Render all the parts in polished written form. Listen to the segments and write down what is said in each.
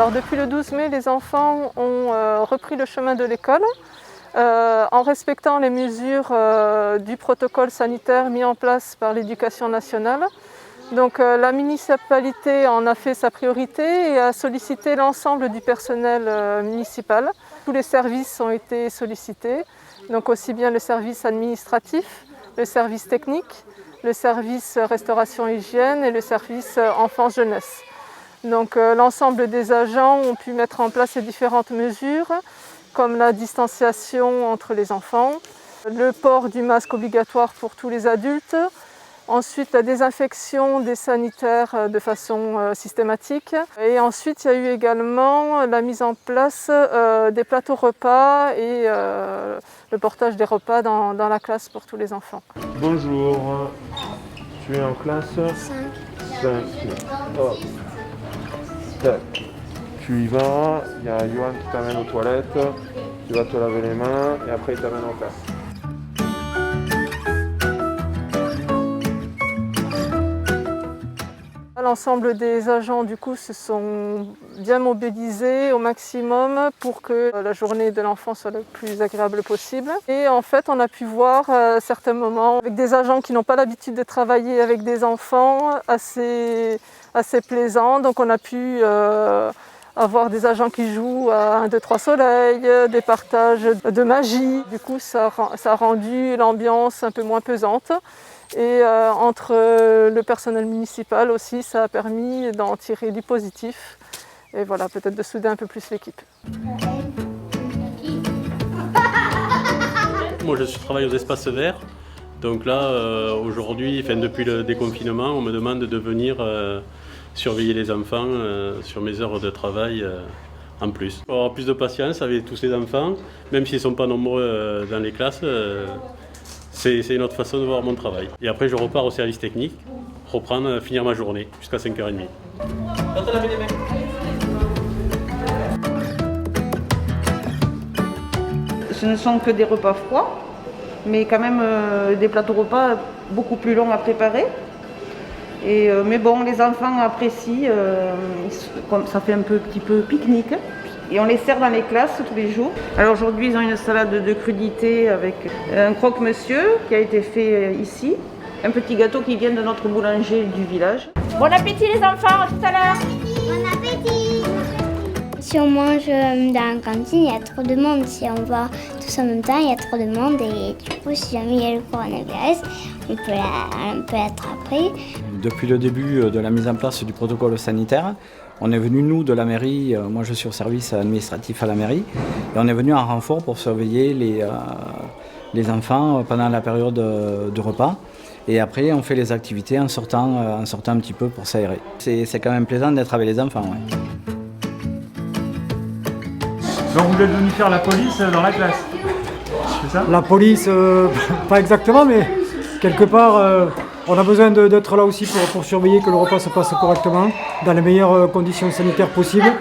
Alors depuis le 12 mai, les enfants ont repris le chemin de l'école en respectant les mesures du protocole sanitaire mis en place par l'Éducation nationale. Donc la municipalité en a fait sa priorité et a sollicité l'ensemble du personnel municipal. Tous les services ont été sollicités, donc aussi bien le service administratif, le service technique, le service restauration et hygiène et le service enfance-jeunesse. Donc l'ensemble des agents ont pu mettre en place ces différentes mesures, comme la distanciation entre les enfants, le port du masque obligatoire pour tous les adultes, ensuite la désinfection des sanitaires de façon systématique, et ensuite il y a eu également la mise en place des plateaux repas et le portage des repas dans la classe pour tous les enfants. Bonjour, tu es en classe 5. Hop. Tac. Tu y vas, il y a Johan qui t'amène aux toilettes, tu vas te laver les mains et après il t'amène en classe. L'ensemble des agents du coup se sont bien mobilisés au maximum pour que la journée de l'enfant soit le plus agréable possible. Et en fait, on a pu voir à certains moments avec des agents qui n'ont pas l'habitude de travailler avec des enfants assez plaisants. Donc on a pu avoir des agents qui jouent à 1, 2, 3 soleil, des partages de magie. Du coup, ça a rendu l'ambiance un peu moins pesante. Et entre le personnel municipal aussi, ça a permis d'en tirer du positif. Et voilà, peut-être de souder un peu plus l'équipe. Moi, je travaille aux espaces verts. Donc là, aujourd'hui, depuis le déconfinement, on me demande de venir surveiller les enfants sur mes heures de travail en plus. Pour avoir plus de patience avec tous ces enfants, même s'ils ne sont pas nombreux dans les classes, c'est une autre façon de voir mon travail. Et après, je repars au service technique, finir ma journée jusqu'à 5h30. Ce ne sont que des repas froids, mais quand même des plateaux repas beaucoup plus longs à préparer. Mais bon, les enfants apprécient, ça fait un petit peu pique-nique. Et on les sert dans les classes tous les jours. Alors aujourd'hui, ils ont une salade de crudités avec un croque-monsieur qui a été fait ici. Un petit gâteau qui vient de notre boulanger du village. Bon appétit les enfants, à tout à l'heure. Bon appétit. Si on mange dans la cantine, il y a trop de monde. Si on va tous en même temps, il y a trop de monde. Et du coup, si jamais il y a le coronavirus, on peut l'attraper. Depuis le début de la mise en place du protocole sanitaire, on est venu, nous, de la mairie, moi je suis au service administratif à la mairie, et on est venu en renfort pour surveiller les enfants pendant la période de repas. Et après, on fait les activités en sortant un petit peu pour s'aérer. C'est quand même plaisant d'être avec les enfants. Ouais. Donc vous êtes venu faire la police dans la classe, c'est ça? La police, pas exactement, mais quelque part, on a besoin d'être là aussi pour surveiller que le repas se passe correctement, dans les meilleures conditions sanitaires possibles,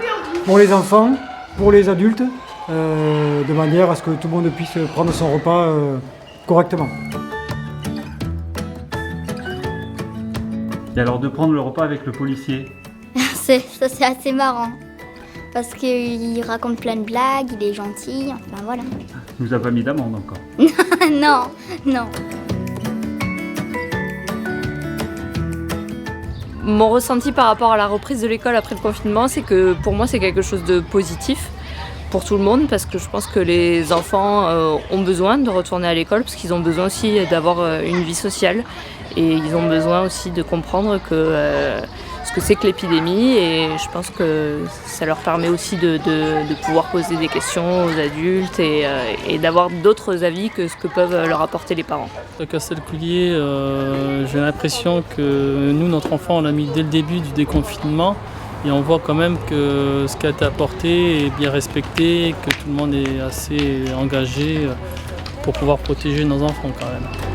pour les enfants, pour les adultes, de manière à ce que tout le monde puisse prendre son repas correctement. Et alors de prendre le repas avec le policier? C'est assez marrant. Parce qu'il raconte plein de blagues, il est gentil, enfin voilà. Il vous a pas mis d'amende encore? Non. Mon ressenti par rapport à la reprise de l'école après le confinement, c'est que pour moi c'est quelque chose de positif pour tout le monde parce que je pense que les enfants ont besoin de retourner à l'école parce qu'ils ont besoin aussi d'avoir une vie sociale et ils ont besoin aussi de comprendre ce que c'est que l'épidémie et je pense que ça leur permet aussi de pouvoir poser des questions aux adultes et d'avoir d'autres avis que ce que peuvent leur apporter les parents. À Castelculier, j'ai l'impression que nous, notre enfant, on l'a mis dès le début du déconfinement et on voit quand même que ce qui a été apporté est bien respecté, que tout le monde est assez engagé pour pouvoir protéger nos enfants quand même.